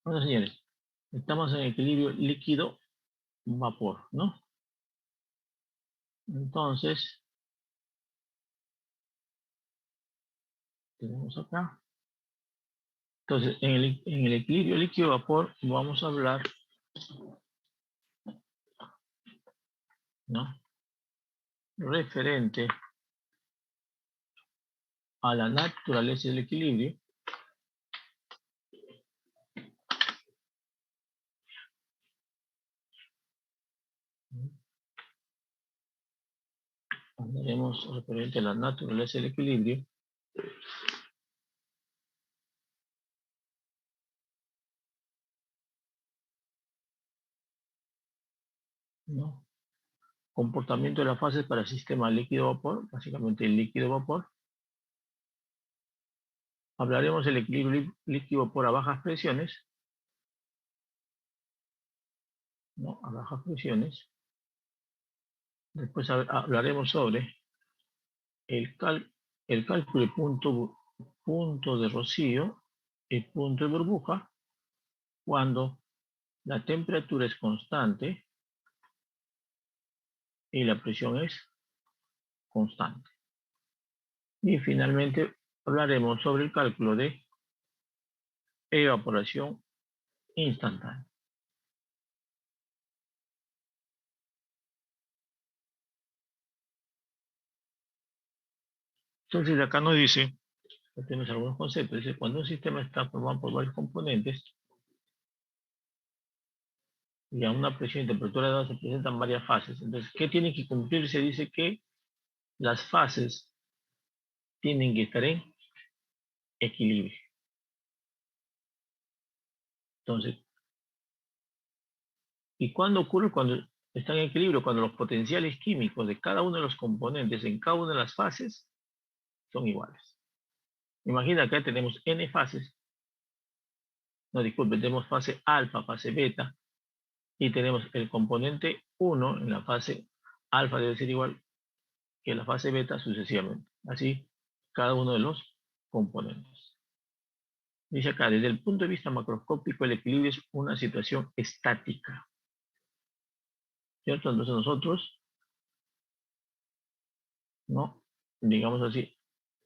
Bueno, señores, estamos en equilibrio líquido-vapor, ¿no? Entonces, tenemos acá. Entonces, en el equilibrio líquido-vapor vamos a hablar, ¿no? Referente a la naturaleza del equilibrio. Hablaremos referente a la naturaleza del equilibrio. ¿No? Comportamiento de las fases para el sistema líquido-vapor, básicamente el líquido-vapor. Hablaremos del equilibrio líquido-vapor a bajas presiones, ¿no? A bajas presiones. Después hablaremos sobre el cálculo de punto de rocío y punto de burbuja cuando la temperatura es constante y la presión es constante. Y finalmente hablaremos sobre el cálculo de evaporación instantánea. Entonces acá nos dice, tenemos algunos conceptos, dice cuando un sistema está formado por varios componentes y a una presión y temperatura dada se presentan varias fases. Entonces, ¿qué tiene que cumplirse? Dice que las fases tienen que estar en equilibrio. Entonces, ¿y cuándo ocurre? Cuando están en equilibrio, cuando los potenciales químicos de cada uno de los componentes en cada una de las fases son iguales. Imagina que tenemos n fases, no, disculpen, tenemos fase alfa, fase beta, y tenemos el componente 1 en la fase alfa debe ser igual que la fase beta sucesivamente. Así, cada uno de los componentes. Dice acá, desde el punto de vista macroscópico, el equilibrio es una situación estática. ¿Cierto? Entonces nosotros, ¿no? Digamos así,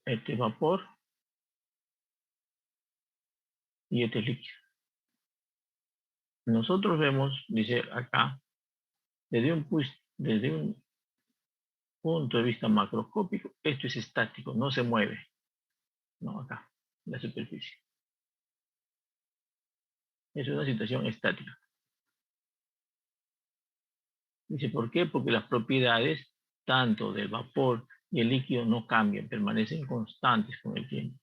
este vapor y este líquido. Nosotros vemos, dice acá, desde un punto de vista macroscópico, esto es estático, no se mueve, ¿no? Acá, la superficie. Es una situación estática. Dice, ¿por qué? Porque las propiedades tanto del vapor y el líquido no cambian, permanecen constantes con el tiempo,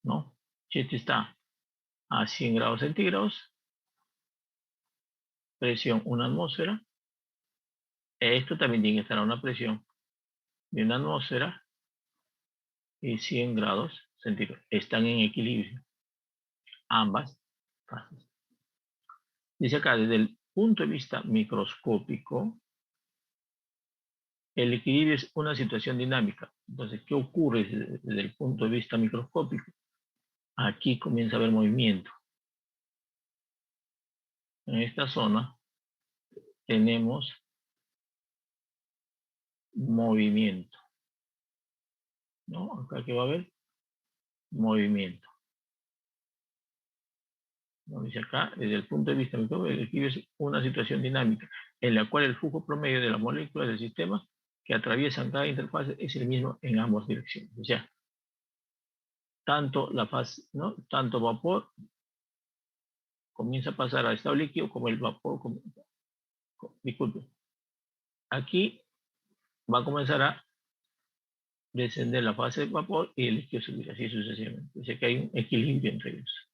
¿no? Si este está a 100 grados centígrados, presión 1 atmósfera, esto también tiene que estar a una presión de 1 atmósfera y 100 grados centígrados. Están en equilibrio, ambas fases. Dice acá, desde el punto de vista microscópico, el equilibrio es una situación dinámica. Entonces, ¿qué ocurre desde el punto de vista microscópico? Aquí comienza a haber movimiento. En esta zona tenemos movimiento, ¿no? Acá que va a haber movimiento. Como dice acá, desde el punto de vista microscópico, el equilibrio es una situación dinámica en la cual el flujo promedio de las moléculas del sistema que atraviesan cada interfase es el mismo en ambas direcciones. O sea, tanto la fase, ¿no? Tanto vapor comienza a pasar a estado líquido como el vapor, disculpe, aquí va a comenzar a descender la fase de vapor y el líquido subir, así sucesivamente. O sea que hay un equilibrio entre ellos.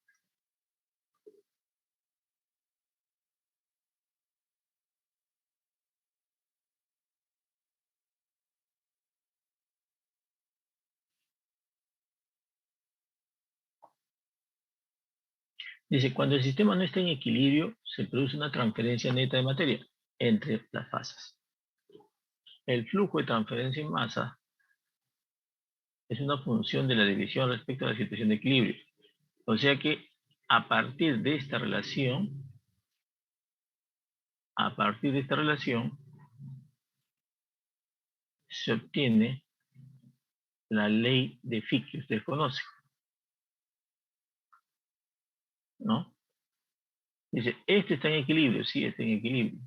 Dice, cuando el sistema no está en equilibrio, se produce una transferencia neta de materia entre las fases. El flujo de transferencia en masa es una función de la división respecto a la situación de equilibrio. O sea que a partir de esta relación, se obtiene la ley de Fick, que ustedes conocen, ¿no? Dice, este está en equilibrio, sí, está en equilibrio.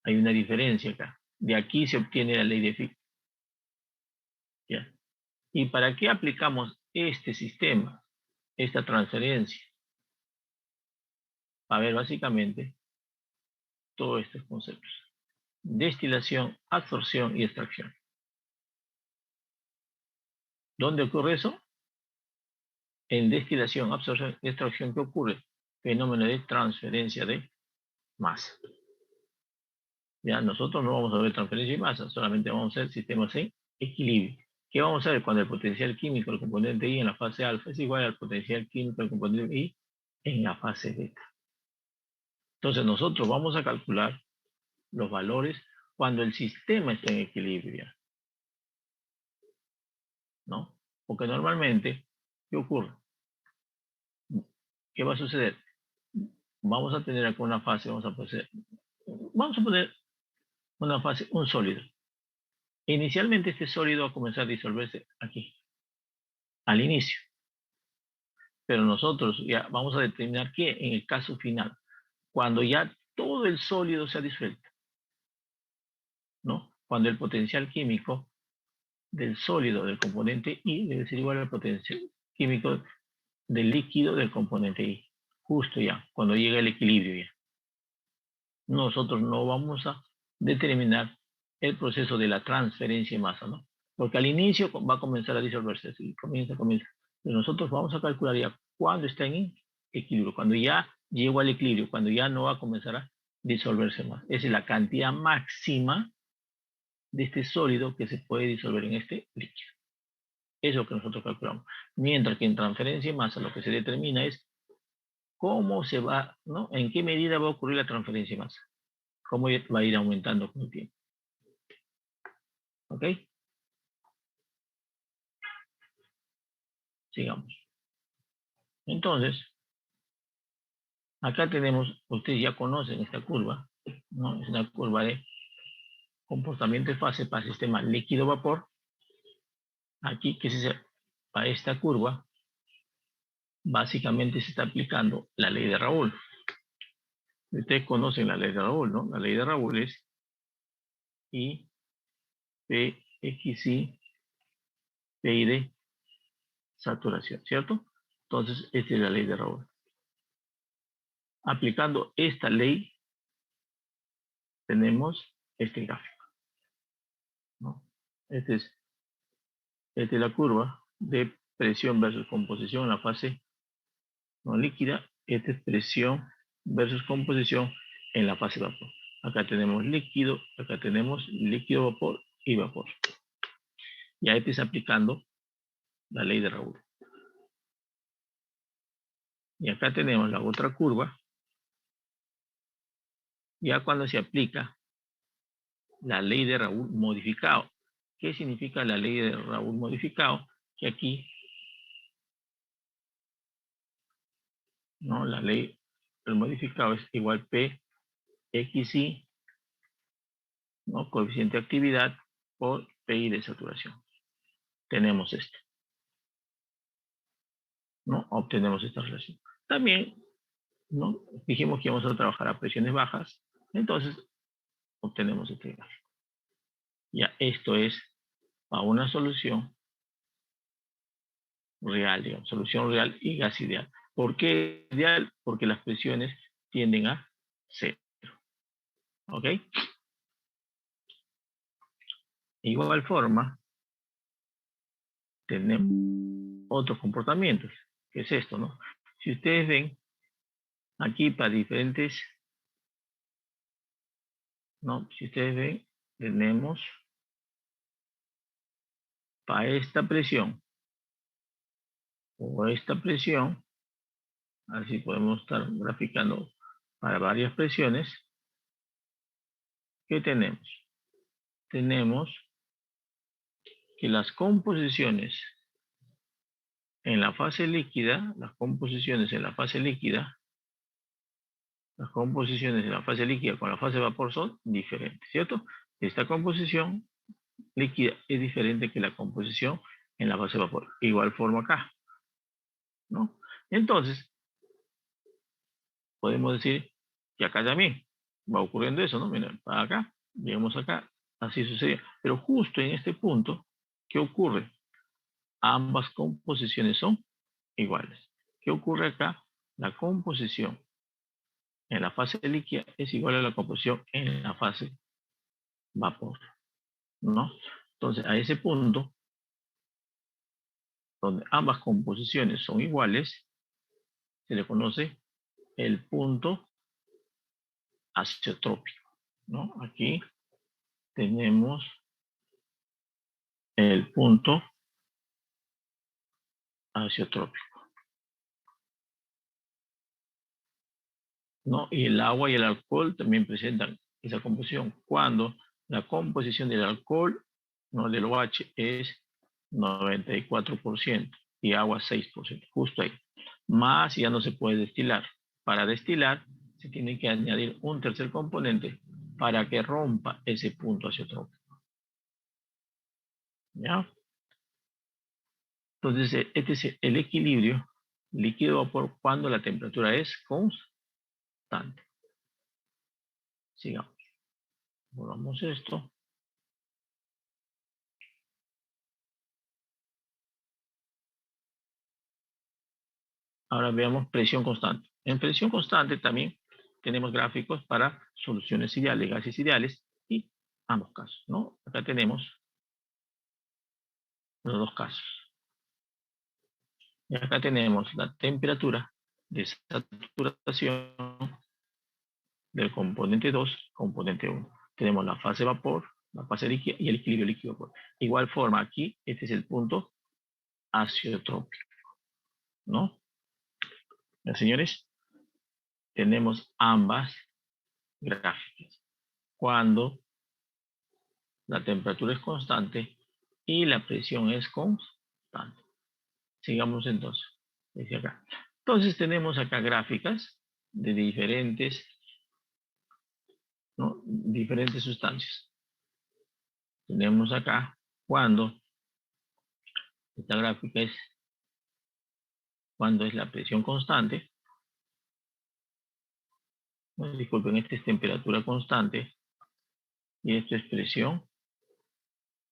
Hay una diferencia acá. De aquí se obtiene la ley de Fick. ¿Ya? ¿Y para qué aplicamos este sistema, esta transferencia? A ver, básicamente, todos estos conceptos. Destilación, absorción y extracción. ¿Dónde ocurre eso? En destilación, absorción y extracción, ¿qué ocurre? Fenómeno de transferencia de masa. Ya, nosotros no vamos a ver transferencia de masa, solamente vamos a ver sistemas en equilibrio. ¿Qué vamos a ver? Cuando el potencial químico del componente I en la fase alfa es igual al potencial químico del componente I en la fase beta. Entonces nosotros vamos a calcular los valores cuando el sistema está en equilibrio, ¿no? Porque normalmente, ¿qué ocurre? ¿Qué va a suceder? Vamos a tener acá una fase, vamos a poner una fase, un sólido. Inicialmente este sólido va a comenzar a disolverse aquí, al inicio. Pero nosotros ya vamos a determinar que en el caso final, cuando ya todo el sólido se ha disuelto, ¿no? Cuando el potencial químico del sólido del componente I debe ser igual al potencial químico del líquido del componente I. Justo ya, cuando llega el equilibrio ya. Nosotros no vamos a determinar el proceso de la transferencia de masa, ¿no? Porque al inicio va a comenzar a disolverse, así, comienza. Pero nosotros vamos a calcular ya cuando está en equilibrio, cuando ya llegó al equilibrio, cuando ya no va a comenzar a disolverse más. Esa es la cantidad máxima de este sólido que se puede disolver en este líquido. Eso es lo que nosotros calculamos. Mientras que en transferencia de masa lo que se determina es cómo se va, ¿no? En qué medida va a ocurrir la transferencia de masa. Cómo va a ir aumentando con el tiempo. ¿Ok? Sigamos. Entonces, acá tenemos, ustedes ya conocen esta curva, ¿no? Es una curva de comportamiento de fase para sistema líquido-vapor. Aquí, que es para esta curva, básicamente se está aplicando la ley de Raoul. Ustedes conocen la ley de Raoul, ¿no? La ley de Raoul es I, P, X, Y, P y D, saturación, ¿cierto? Entonces, esta es la ley de Raoul. Aplicando esta ley, tenemos este gráfico, ¿no? Esta es la curva de presión versus composición en la fase no líquida. Esta es presión versus composición en la fase vapor. Acá tenemos líquido, acá tenemos líquido, vapor y vapor. Y ahí está aplicando la ley de Raoul. Y acá tenemos la otra curva. Ya cuando se aplica la ley de Raoul modificado. ¿Qué significa la ley de Raoul modificado? Que aquí, ¿no? La ley del modificado es igual P, X, Y, ¿no? Coeficiente de actividad por PI de saturación. Tenemos esto, ¿no? Obtenemos esta relación. También, ¿no? Dijimos que íbamos a trabajar a presiones bajas, entonces obtenemos este gráfico. Ya, esto es para una solución real, digamos, solución real y gas ideal. ¿Por qué ideal? Porque las presiones tienden a cero. ¿Ok? De igual forma, tenemos otros comportamientos, que es esto, ¿no? Si ustedes ven, aquí para diferentes, ¿no? Si ustedes ven, tenemos para esta presión o esta presión, así podemos estar graficando para varias presiones. ¿Qué tenemos? Tenemos que las composiciones en la fase líquida, las composiciones en la fase líquida, con la fase de vapor son diferentes, ¿cierto? Esta composición líquida es diferente que la composición en la fase de vapor. Igual forma acá, ¿no? Entonces, podemos decir que acá también va ocurriendo eso, ¿no? Miren, para acá, llegamos acá, así sucede. Pero justo en este punto, ¿qué ocurre? Ambas composiciones son iguales. ¿Qué ocurre acá? La composición en la fase líquida es igual a la composición en la fase vapor, ¿no? Entonces, a ese punto, donde ambas composiciones son iguales, se le conoce el punto azeotrópico, ¿no? Aquí tenemos el punto azeotrópico, ¿no? Y el agua y el alcohol también presentan esa composición. Cuando la composición del alcohol, ¿no? Del OH es 94% y agua 6%, justo ahí. Más ya no se puede destilar. Para destilar se tiene que añadir un tercer componente para que rompa ese punto azeotrópico. ¿Ya? Entonces, este es el equilibrio líquido-vapor cuando la temperatura es constante. Sigamos. Volvamos esto. Ahora veamos presión constante. En presión constante también tenemos gráficos para soluciones ideales, gases ideales y ambos casos, ¿no? Acá tenemos los dos casos. Y acá tenemos la temperatura de saturación del componente 2, componente 1. Tenemos la fase vapor, la fase líquida y el equilibrio líquido-vapor. Igual forma, aquí, este es el punto azeotrópico, ¿no? Ya, señores, tenemos ambas gráficas. Cuando la temperatura es constante y la presión es constante. Sigamos entonces, desde acá. Entonces tenemos acá gráficas de diferentes, ¿no? Diferentes sustancias. Tenemos acá cuando esta gráfica es cuando es la presión constante. No, disculpen, esta es temperatura constante y esta es presión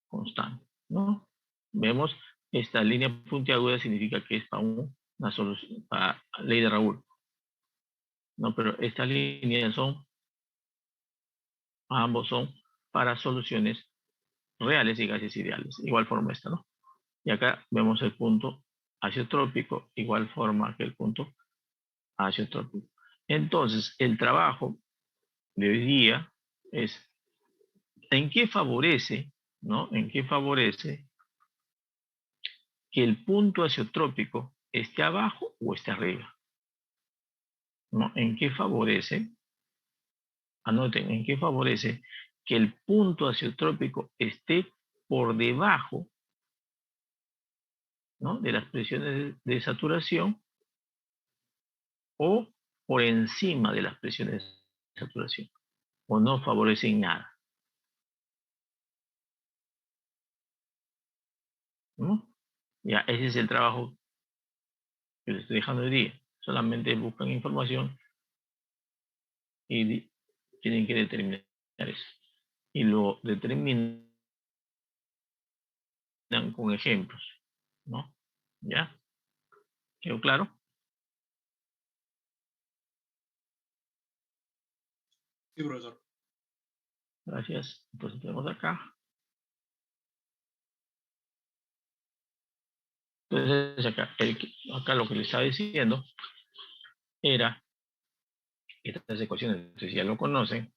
constante, ¿no? Vemos esta línea puntiaguda significa que es para una solución, para ley de Raoul. No, pero estas líneas son, ambos son para soluciones reales y gases ideales. Igual forma esta, ¿no? Y acá vemos el punto azeotrópico, igual forma que el punto azeotrópico. Entonces, el trabajo de hoy día es en qué favorece, ¿no? En qué favorece que el punto azeotrópico esté abajo o esté arriba, ¿no? ¿En qué favorece? Anoten, ¿en qué favorece que el punto azeotrópico esté por debajo, ¿no? De las presiones de saturación o por encima de las presiones de saturación? O no favorecen nada, ¿no? Ya, ese es el trabajo que les estoy dejando hoy día. Solamente buscan información y tienen que determinar eso. Y lo determinan con ejemplos, ¿no? ¿Ya? ¿Quedó claro? Sí, profesor. Gracias. Entonces tenemos acá. Entonces acá lo que les estaba diciendo era estas ecuaciones, entonces ya lo conocen,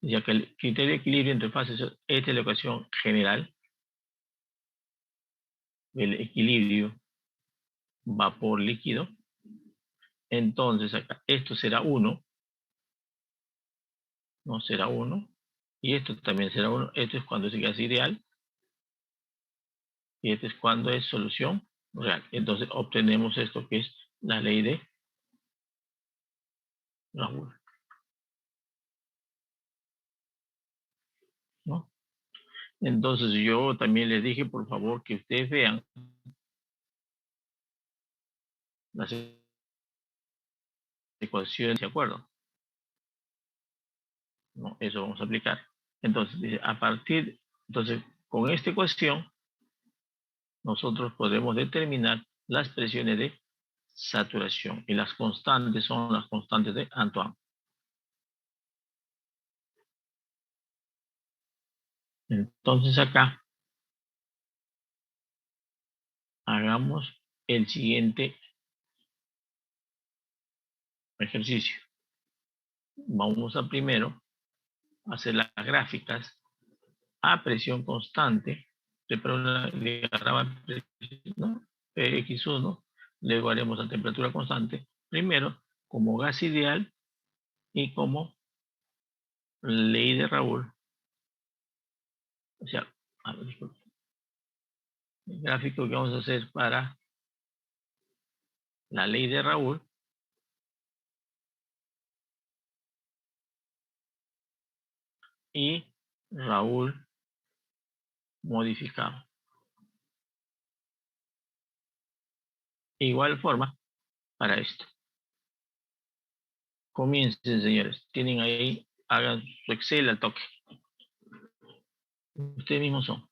ya que el criterio de equilibrio entre fases, esta es la ecuación general del equilibrio vapor líquido. Entonces acá esto será 1, no será 1, y esto también será 1. Esto es cuando es gas ideal y esto es cuando es solución real. Entonces obtenemos esto que es la ley de Raoul, ¿no? Entonces yo también les dije, por favor, que ustedes vean las ecuaciones, ¿de acuerdo? No, eso vamos a aplicar. Entonces, dice, entonces, con esta ecuación, nosotros podemos determinar las presiones de saturación. Y las constantes son las constantes de Antoine. Entonces acá, hagamos el siguiente ejercicio. Vamos a primero hacer las gráficas a presión constante. Le agarraba ¿no? X1, luego haremos a temperatura constante. Primero, como gas ideal y como ley de Raoul. O sea, disculpe, el gráfico que vamos a hacer para la ley de Raoul y Raoul modificado. Igual forma para esto. Comiencen, señores. Tienen ahí, hagan su Excel al toque. Ustedes mismos son.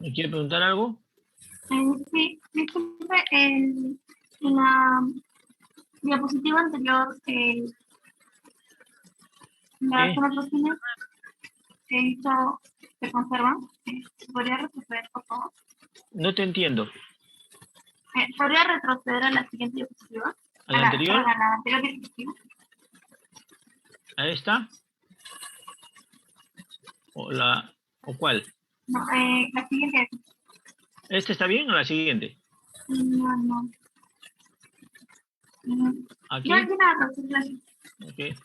¿Me quiere preguntar algo? Sí, disculpe, en la diapositiva anterior, las ¿Qué? retroacciones que hizo se conservan. ¿Podría retroceder, por favor? No te entiendo. ¿Podría retroceder a la siguiente diapositiva? ¿A la anterior? Perdón, a la anterior diapositiva. ¿A esta? ¿O cuál? No, la siguiente. ¿Esta está bien o la siguiente? No, no. ¿Aquí? Ya, nada, gracias. Ok.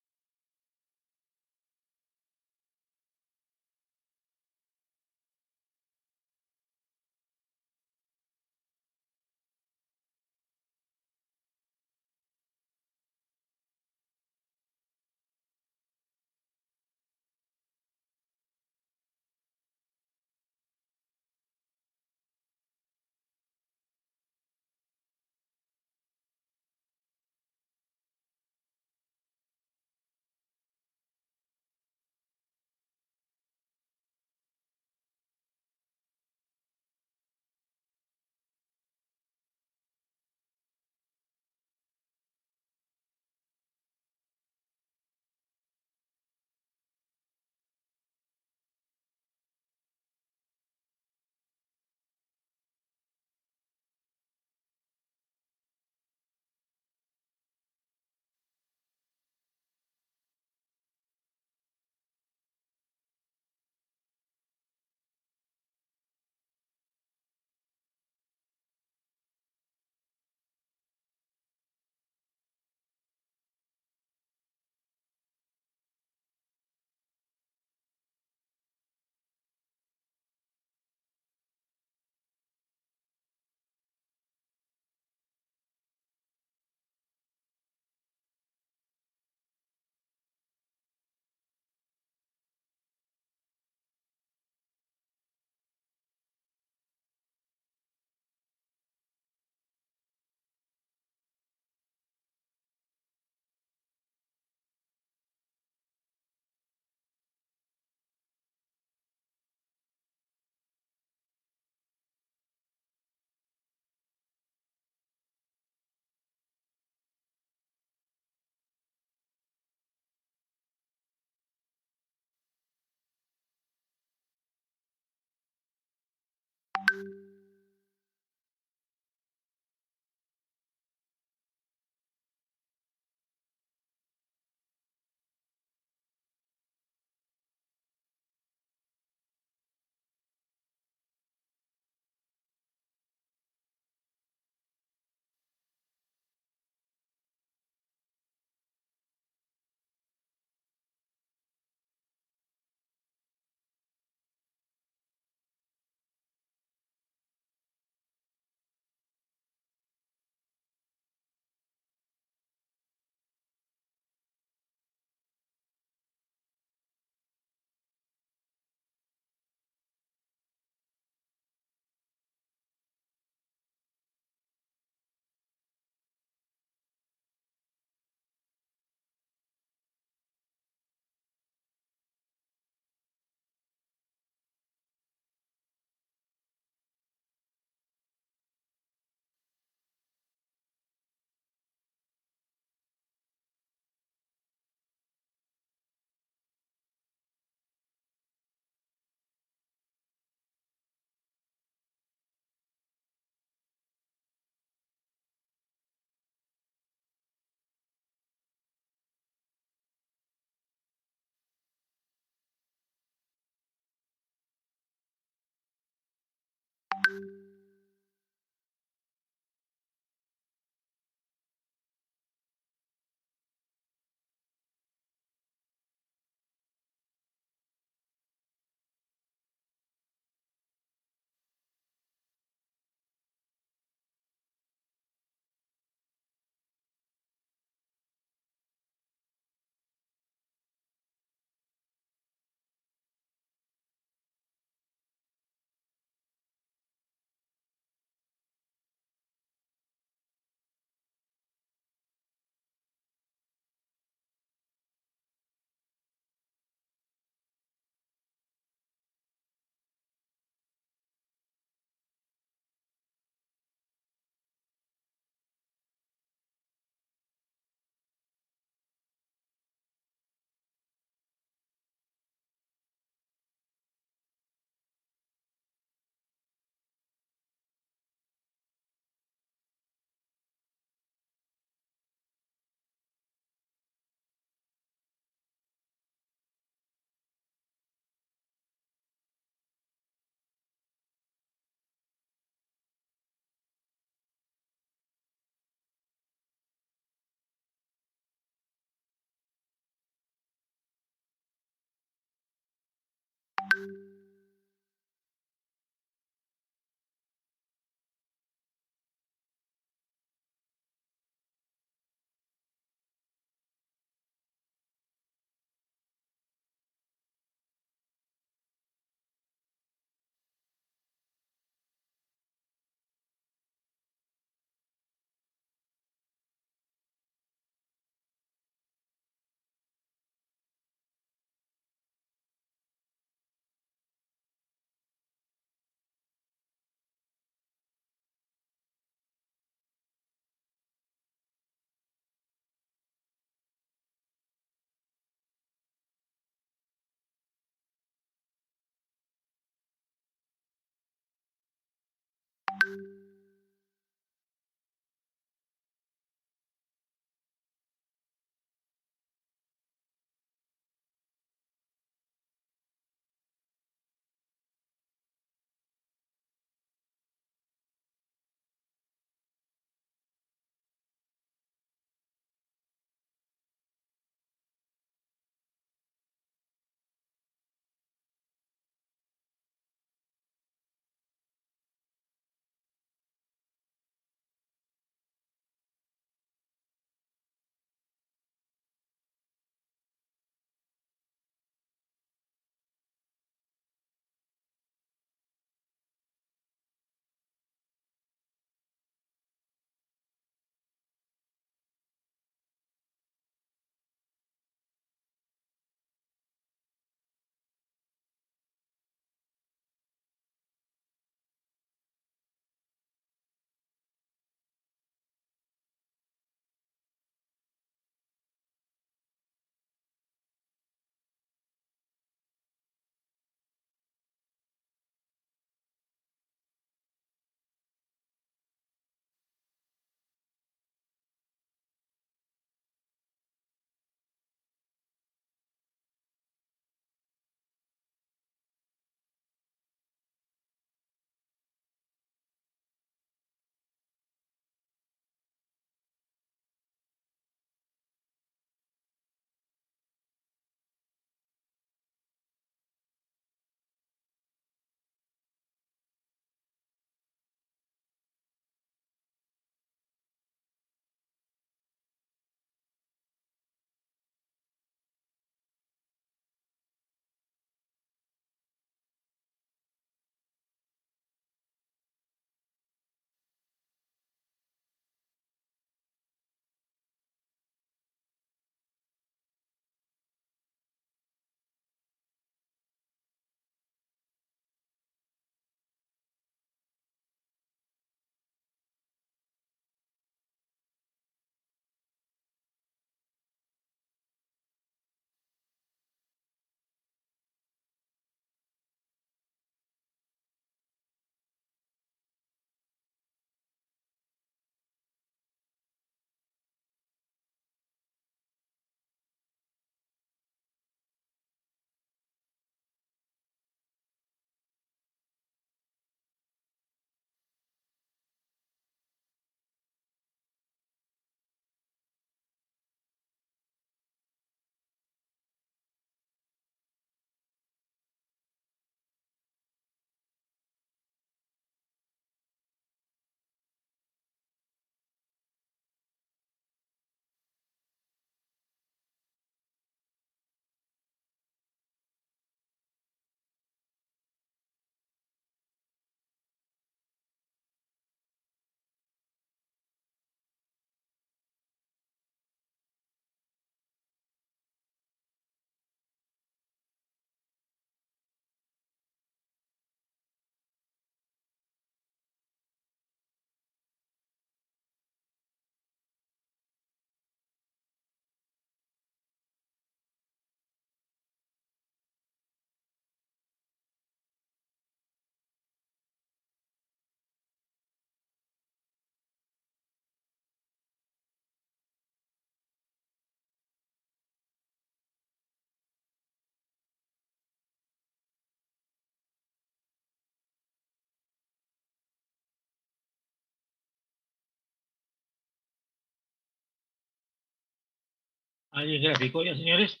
¿Alguien gráfico ya, señores?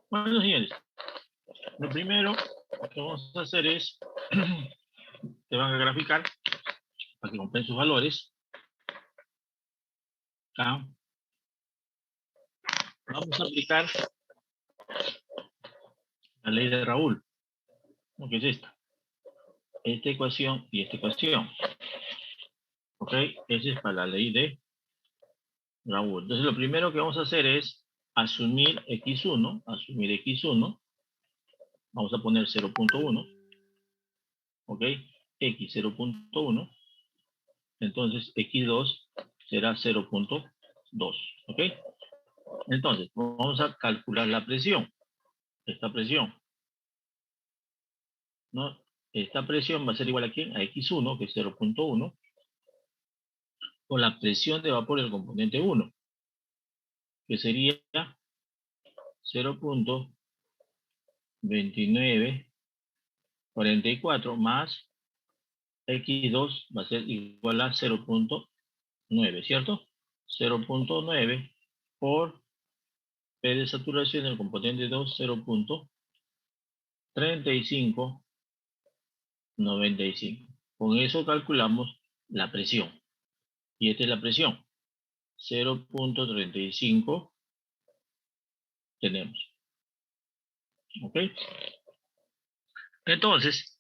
Bueno, señores, lo primero que vamos a hacer es, te van a graficar para que compren sus valores. Acá. Vamos a aplicar la ley de Raúl, ¿no? Que es esta ecuación y esta ecuación. ¿Ok? Esa es para la ley de Raúl. Entonces, lo primero que vamos a hacer es asumir x1, vamos a poner 0.1, ¿ok? X 0.1, entonces x2 será 0.2, ¿ok? Entonces, vamos a calcular la presión, esta presión, ¿no? Esta presión va a ser igual a ¿quién? A x1, que es 0.1, con la presión de vapor del componente 1, que sería 0.2944 más x2 va a ser igual a 0.9, ¿cierto? 0.9 por P de saturación del componente 2, 0.3595. Con eso calculamos la presión. Y esta es la presión. 0.35 tenemos. ¿Ok? Entonces,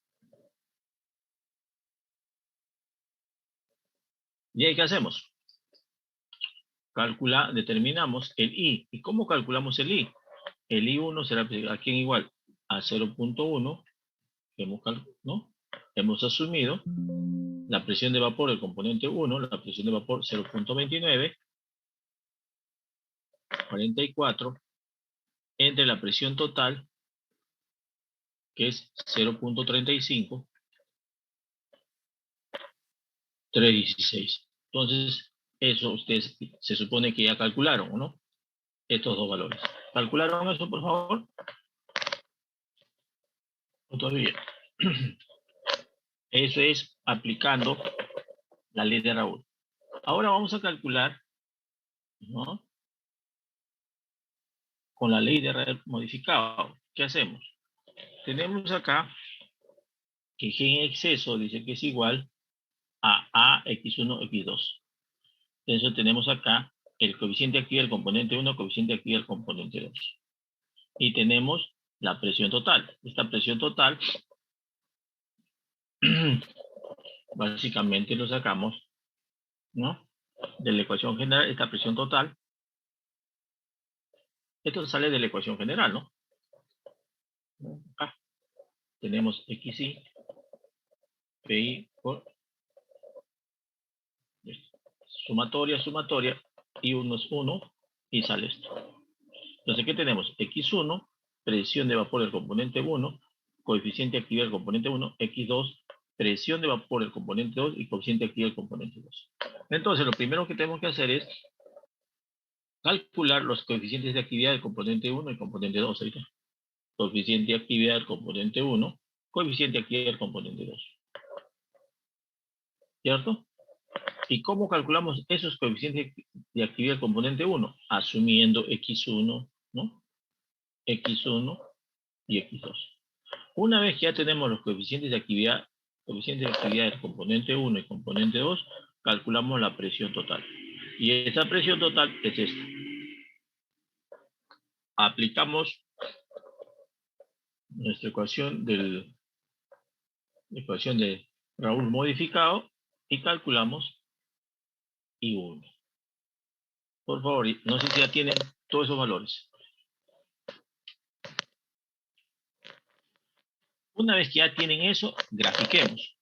¿y ahí qué hacemos? Determinamos el I. ¿Y cómo calculamos el I? El I1 será a quién igual a 0.1, ¿no? Hemos asumido la presión de vapor del componente 1, la presión de vapor 0.2944 entre la presión total, que es 0.35316. Entonces, eso ustedes se supone que ya calcularon, ¿no? Estos dos valores. ¿Calcularon eso, por favor? ¿O todavía? Eso es aplicando la ley de Raúl. Ahora vamos a calcular, ¿no? Con la ley de Raúl modificado. ¿Qué hacemos? Tenemos acá que G en exceso dice que es igual a x1, x2. Entonces tenemos acá el coeficiente activo del componente 1, coeficiente activo del componente 2. Y tenemos la presión total. Esta presión total, básicamente lo sacamos, ¿no? De la ecuación general, esta presión total. Esto sale de la ecuación general, ¿no? Acá tenemos XI, PI por sumatoria, y 1 es 1, y sale esto. Entonces, ¿qué tenemos? X1, presión de vapor del componente 1, coeficiente activo del componente 1, X2, presión de vapor del componente 2 y coeficiente activo del componente 2. Entonces, lo primero que tenemos que hacer es calcular los coeficientes de actividad del componente 1 y componente 2. Ahorita. Coeficiente de actividad del componente 1, coeficiente de actividad del componente 2. ¿Cierto? ¿Y cómo calculamos esos coeficientes de actividad del componente 1? Asumiendo X1, ¿no? X1 y X2. Una vez que ya tenemos los coeficientes de actividad del componente 1 y componente 2, calculamos la presión total. Y esa presión total es esta. Aplicamos nuestra ecuación de Raúl modificado y calculamos I1. Por favor, no sé si ya tienen todos esos valores. Una vez que ya tienen eso, grafiquemos.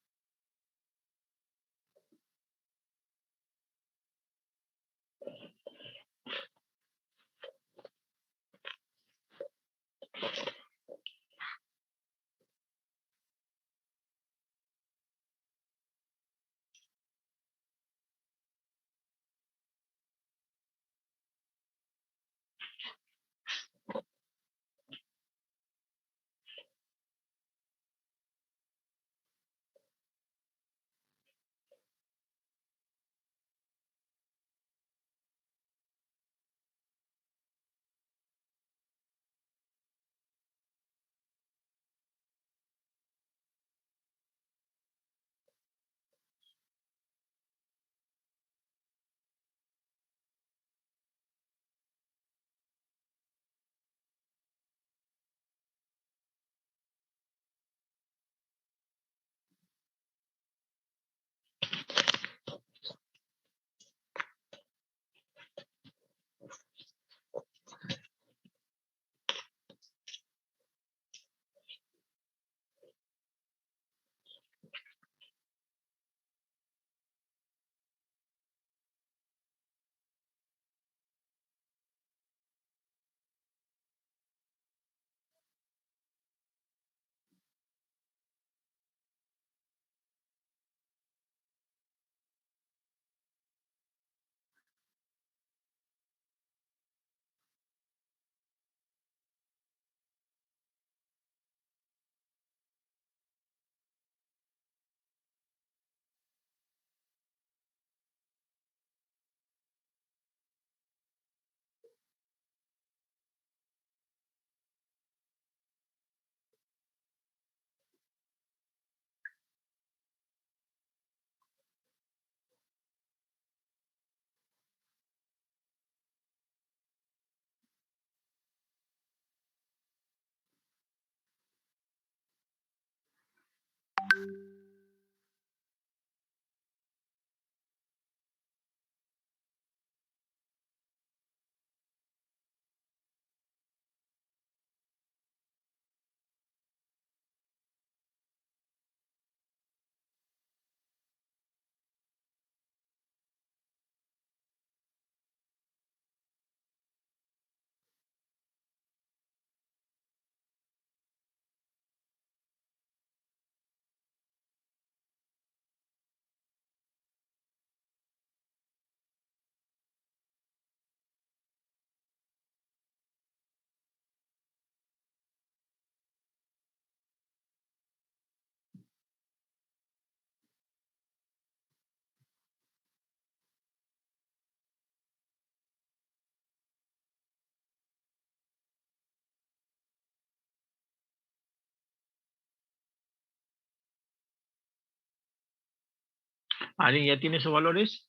¿Alguien ya tiene esos valores?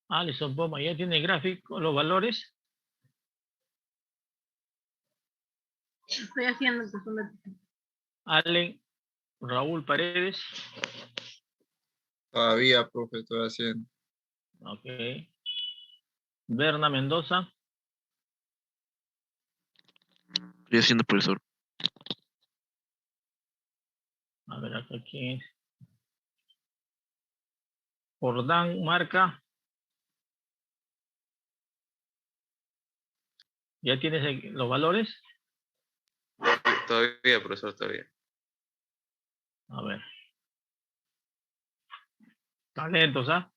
Alison Poma, ¿ya tiene el gráfico, los valores? Estoy haciendo el segundo. Allen, Raúl Paredes. Todavía, profe, estoy haciendo. Ok. Berna Mendoza. Estoy haciendo, profesor. A ver, acá quién es. Jordán Marca. ¿Ya tienes los valores? Todavía, profesor, todavía. A ver. Talentos, ¿ah?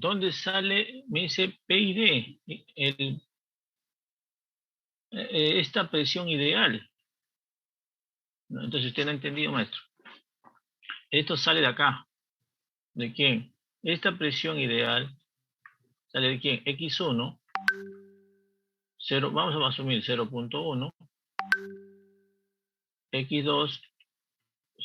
¿Dónde sale? Me dice P y D. Esta presión ideal. ¿No? Entonces usted no ha entendido, maestro. Esto sale de acá. ¿De quién? Esta presión ideal sale de quién? X1, 0, vamos a asumir 0.1, X2,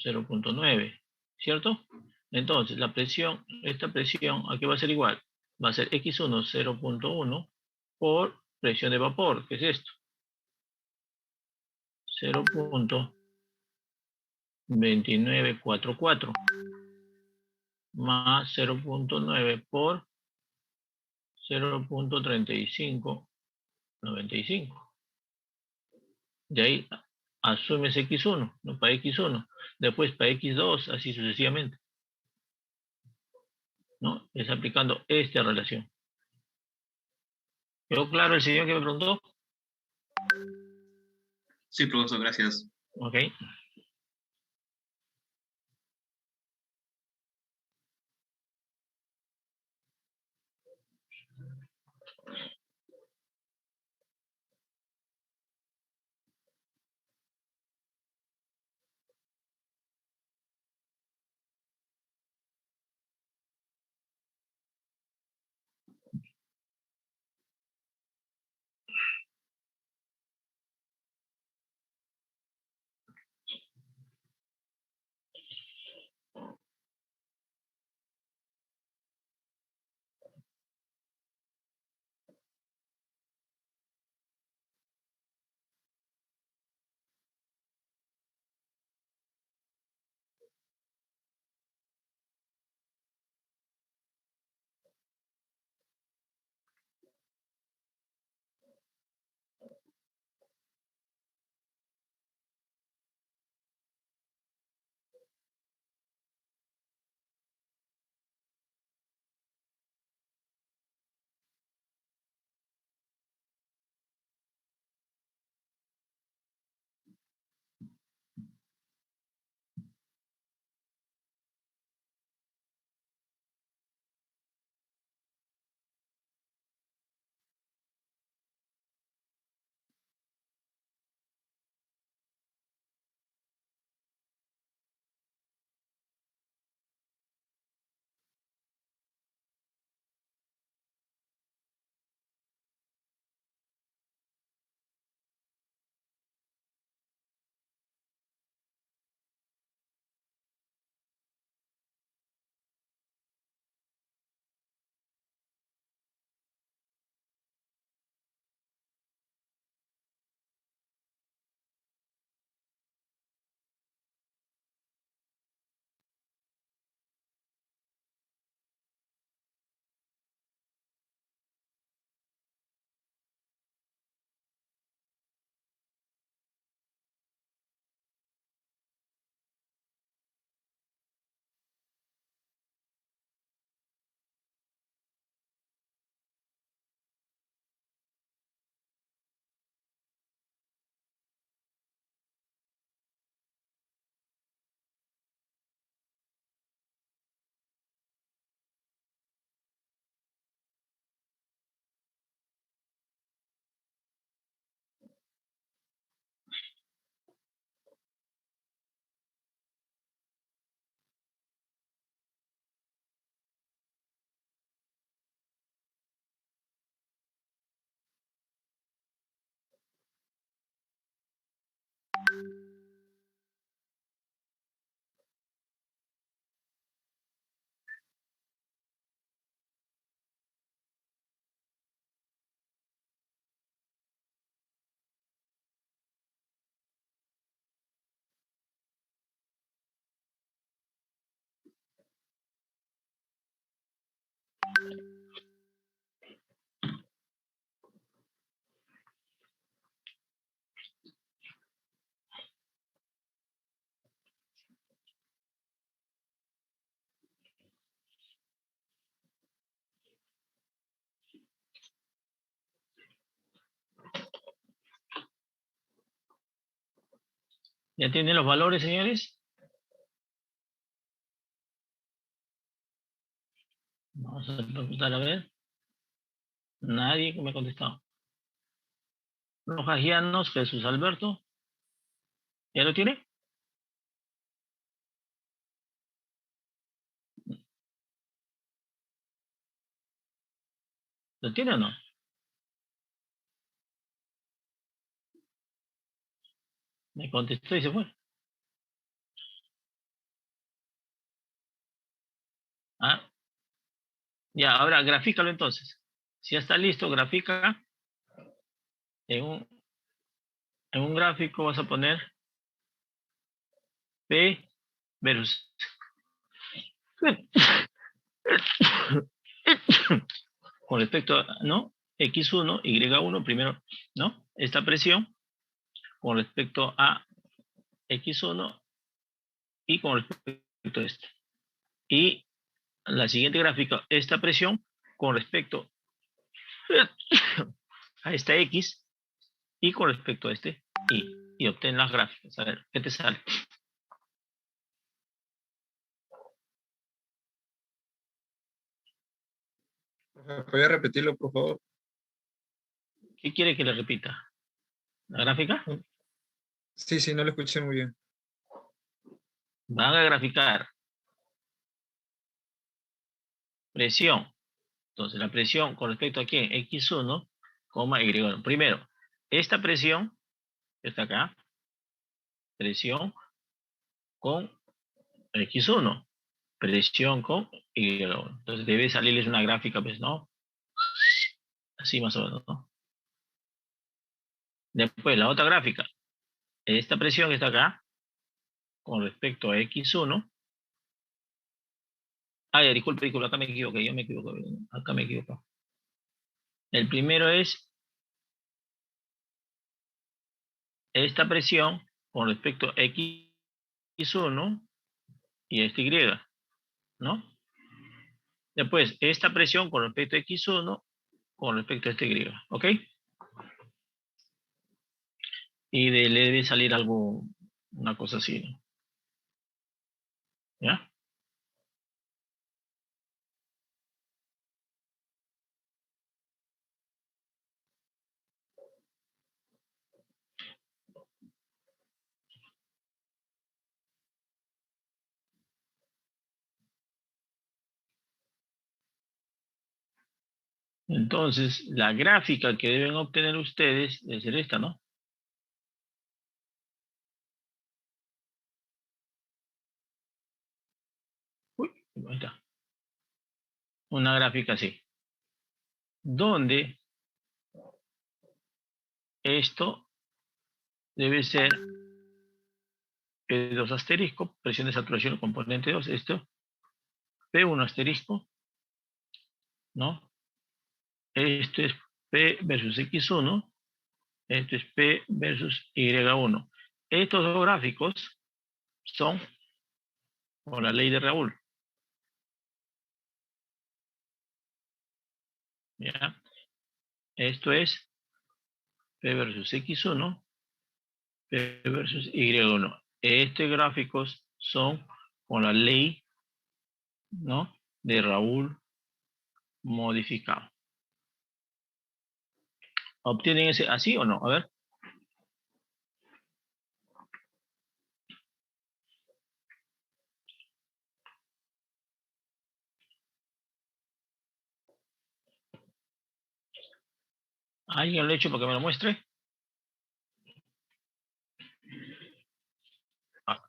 0.9, ¿cierto? Entonces, la presión, esta presión, aquí va a ser igual. Va a ser X1, 0.1 por presión de vapor, ¿qué es esto? 0.2944 más 0.9 por 0.3595. De ahí asumes X1, ¿no? Para X1. Después para X2, así sucesivamente. ¿No? Es aplicando esta relación. ¿Quedó claro el señor que me preguntó? Sí, profesor, gracias. Ok. ¿Ya tienen los valores, señores? Vamos a preguntar a ver. Nadie que me ha contestado. Rojas Llanos, Jesús Alberto. ¿Ya lo tiene? ¿Lo tiene o no? Me contestó y se fue. Ah, ya, ahora grafícalo entonces. Si ya está listo, grafica. En un gráfico vas a poner P versus con respecto a, ¿no? X1, Y1 primero, ¿no? Esta presión con respecto a X1 y con respecto a este. Y la siguiente gráfica, esta presión con respecto a esta X y con respecto a este Y obtén las gráficas. A ver, ¿qué te sale? Profe, ¿podría repetirlo, por favor? ¿Qué quiere que le repita? ¿La gráfica? Sí, sí, no lo escuché muy bien. Van a graficar presión. Entonces, la presión con respecto a quién? X1, Y1. Primero, esta presión está acá. Presión con X1. Presión con Y1. Entonces, debe salirles una gráfica, pues, ¿no? Así más o menos, ¿no? Después, la otra gráfica. Esta presión está acá con respecto a X1. Ah, ya, disculpe, acá me equivoqué, yo me equivoqué. Acá me equivoqué. El primero es esta presión con respecto a X1 y a este Y, ¿no? Después, esta presión con respecto a X1 con respecto a este Y, ¿ok? Y le debe salir algo, una cosa así, ¿no? ¿Ya? Entonces, la gráfica que deben obtener ustedes debe ser esta, ¿no? Uy, ahí está. Una gráfica así. Donde esto debe ser P2 asterisco, presión de saturación componente 2, esto, P1 asterisco, ¿no? Esto es P versus X1, esto es P versus Y1. Estos dos gráficos son por la ley de Raúl. ¿Ya? Esto es P versus X1, P versus Y1. Estos gráficos son con la ley, ¿no? De Raúl modificado. ¿Obtienen ese así o no? A ver. ¿Alguien lo ha hecho para que me lo muestre? Ah.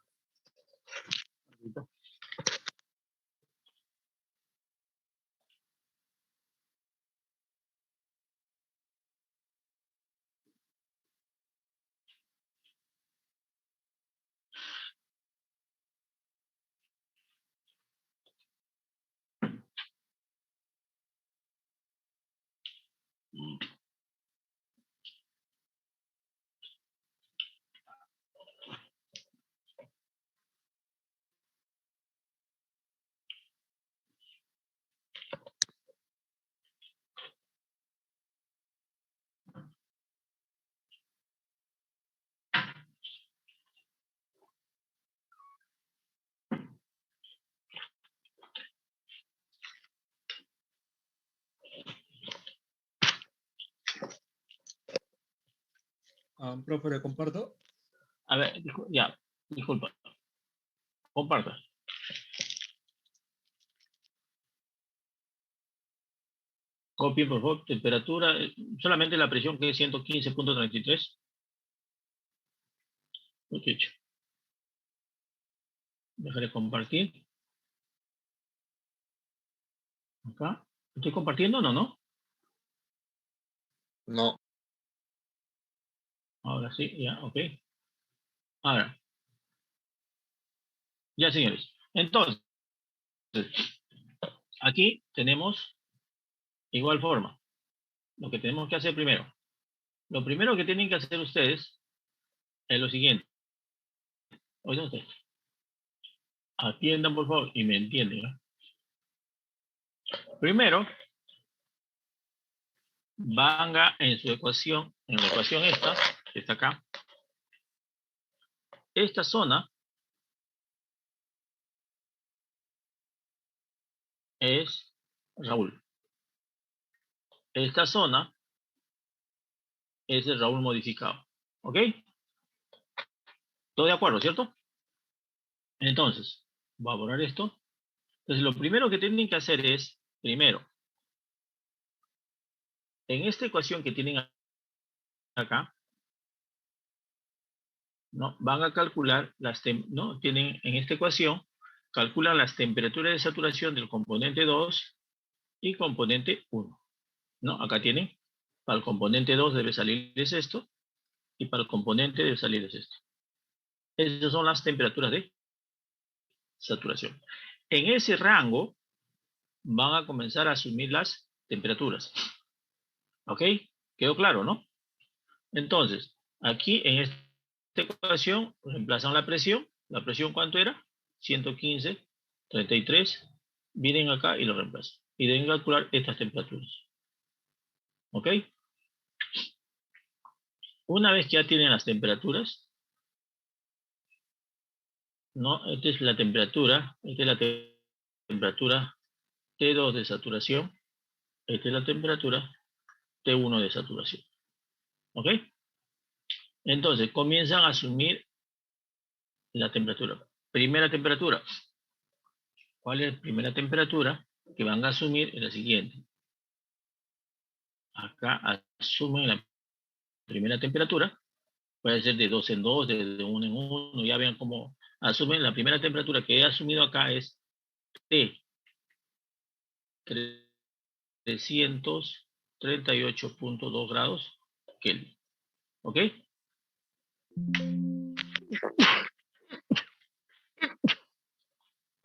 Profe, ¿le comparto? A ver, ya, disculpa. Comparta. Copie, por favor, temperatura, solamente la presión que es 115.33. Muy hecho. Dejaré compartir. Acá. ¿Estoy compartiendo o no, no? No. Ahora sí, ya, ok. Ahora. Ya, señores. Entonces, aquí tenemos igual forma. Lo que tenemos que hacer primero. Lo primero que tienen que hacer ustedes es lo siguiente. Oigan ustedes. Atiendan, por favor, y me entienden, ¿no? Primero, van a en su ecuación, en la ecuación esta, que está acá, esta zona es Raúl. Esta zona es el Raúl modificado. ¿Ok? ¿Todo de acuerdo, cierto? Entonces, voy a borrar esto. Entonces, lo primero que tienen que hacer es, primero, en esta ecuación que tienen acá, ¿no? Van a calcular ¿no? Tienen en esta ecuación, calculan las temperaturas de saturación del componente 2 y componente 1. ¿No? Acá tienen, para el componente 2 debe salirles esto, y para el componente debe salirles esto. Esas son las temperaturas de saturación. En ese rango van a comenzar a asumir las temperaturas. ¿Ok? ¿Quedó claro, no? Entonces, aquí en esta ecuación reemplazan la presión. ¿La presión cuánto era? 115.33. Vienen acá y lo reemplazan. Y deben calcular estas temperaturas. ¿Ok? Una vez que ya tienen las temperaturas, ¿no? Esta es la temperatura. Esta es la temperatura T2 de saturación. Esta es la temperatura T1 de saturación. ¿Ok? Entonces, comienzan a asumir la temperatura. Primera temperatura. ¿Cuál es la primera temperatura que van a asumir? Es la siguiente. Acá asumen la primera temperatura. Puede ser de 2 en 2, de 1 en 1. Ya vean cómo asumen. La primera temperatura que he asumido acá es T. 338.2 grados Kelvin. ¿Ok?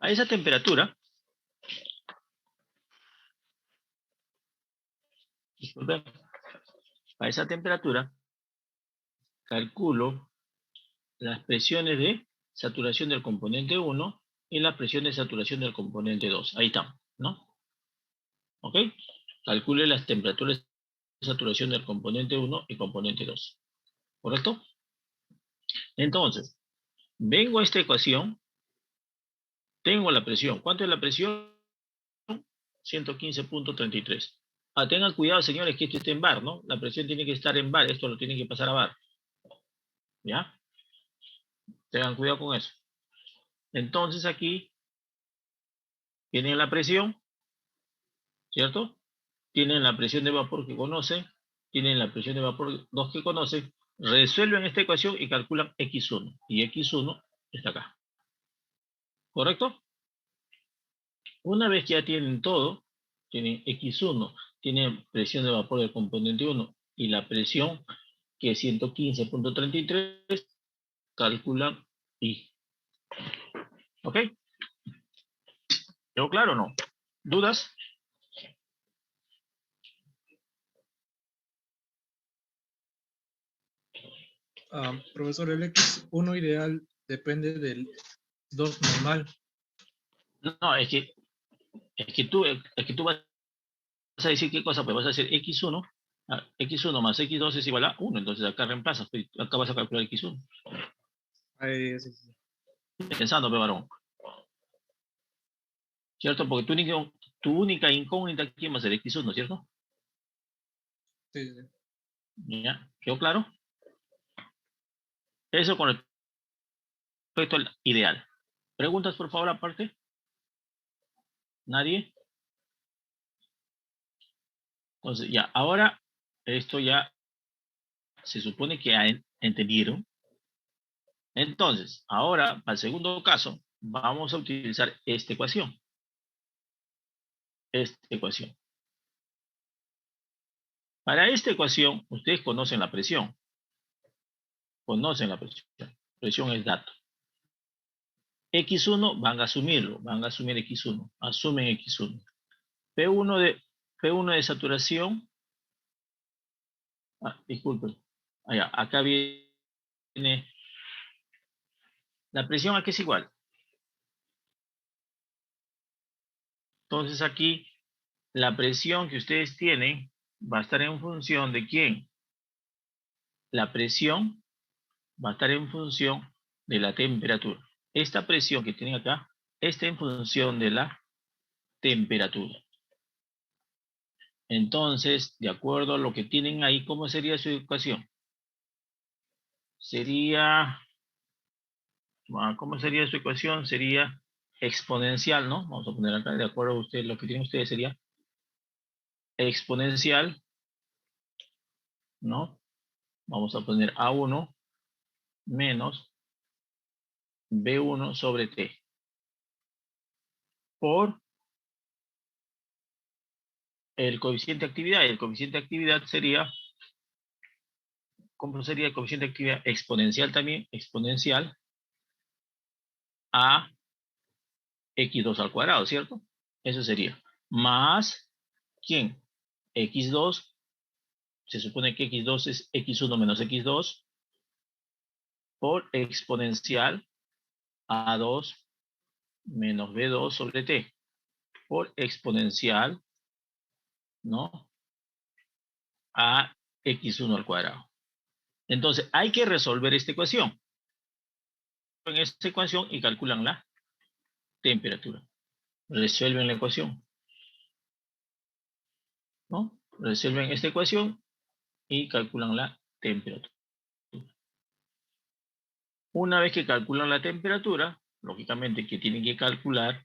A esa temperatura, disculpen, a esa temperatura calculo las presiones de saturación del componente 1 y la presión de saturación del componente 2. Ahí están, ¿no? ¿Ok? Calcule las temperaturas de saturación del componente 1 y componente 2. ¿Correcto? Entonces, vengo a esta ecuación, tengo la presión. ¿Cuánto es la presión? 115.33. Tengan cuidado, señores, que esto esté en bar, ¿no? La presión tiene que estar en bar, esto lo tiene que pasar a bar. ¿Ya? Tengan cuidado con eso. Entonces aquí tienen la presión, ¿cierto? Tienen la presión de vapor que conocen, tienen la presión de vapor 2 que conocen, resuelven esta ecuación y calculan X1. Y X1 está acá. ¿Correcto? Una vez que ya tienen todo, tienen X1, tienen presión de vapor del componente 1 y la presión que es 115.33, calculan I. ¿Ok? ¿Quedó claro o no? ¿Dudas? Profesor, el X1 ideal depende del 2 normal. No, es que tú vas a decir qué cosa, pues vas a decir X1, X1 más X2 es igual a 1, entonces acá reemplazas, pues, acá vas a calcular X1. Sí, sí. Pensando, pero varón. ¿Cierto? Porque tu única incógnita aquí va a ser X1, ¿cierto? Sí, sí. ¿Ya? ¿Quedó claro? Eso con respecto al ideal. ¿Preguntas, por favor, aparte? ¿Nadie? Entonces, ya, ahora esto ya se supone que entendieron. Entonces, ahora, para el segundo caso, vamos a utilizar esta ecuación. Esta ecuación. Para esta ecuación, ustedes conocen la presión. Conocen la presión. Presión es dato. X1 van a asumirlo, van a asumir X1, asumen X1. P1 de saturación, disculpen, allá, acá viene, la presión aquí es igual. Entonces aquí, la presión que ustedes tienen va a estar en función de ¿quién? La presión va a estar en función de la temperatura. Esta presión que tienen acá está en función de la temperatura. Entonces, de acuerdo a lo que tienen ahí, ¿cómo sería su ecuación? ¿Cómo sería su ecuación? Sería exponencial, ¿no? Vamos a poner acá, de acuerdo a ustedes, lo que tienen ustedes sería exponencial, ¿no? Vamos a poner A1 menos B1 sobre T por el coeficiente de actividad. El coeficiente de actividad sería, ¿cómo sería el coeficiente de actividad? Exponencial también, exponencial a x2 al cuadrado, ¿cierto? Eso sería. Más, ¿quién? X2, se supone que X2 es X1 menos X2 por exponencial A2 menos B2 sobre T por exponencial, ¿no? A X1 al cuadrado. Entonces, hay que resolver esta ecuación. En esta ecuación y calculan la temperatura. Resuelven la ecuación, ¿no? Resuelven esta ecuación y calculan la temperatura. Una vez que calculan la temperatura, lógicamente que tienen que calcular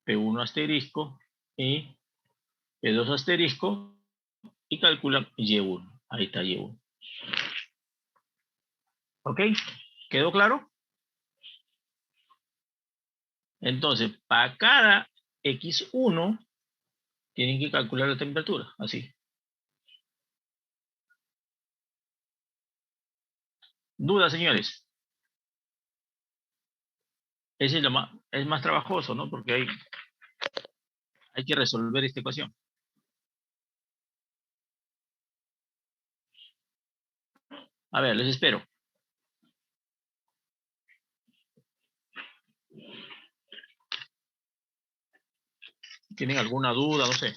P1 asterisco y P2 asterisco y calculan Y1. Ahí está Y1. ¿Ok? ¿Quedó claro? Entonces, para cada X1 tienen que calcular la temperatura, así. ¿Dudas, señores? Ese es más trabajoso, ¿no? Porque hay que resolver esta ecuación. A ver, les espero. ¿Tienen alguna duda? No sé.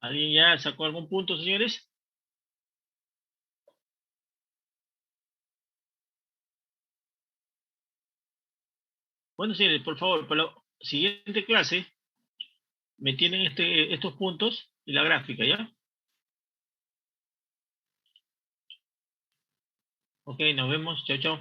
¿Alguien ya sacó algún punto, señores? Bueno, señores, por favor, para la siguiente clase me tienen estos puntos y la gráfica, ¿ya? Ok, nos vemos. Chao, chao.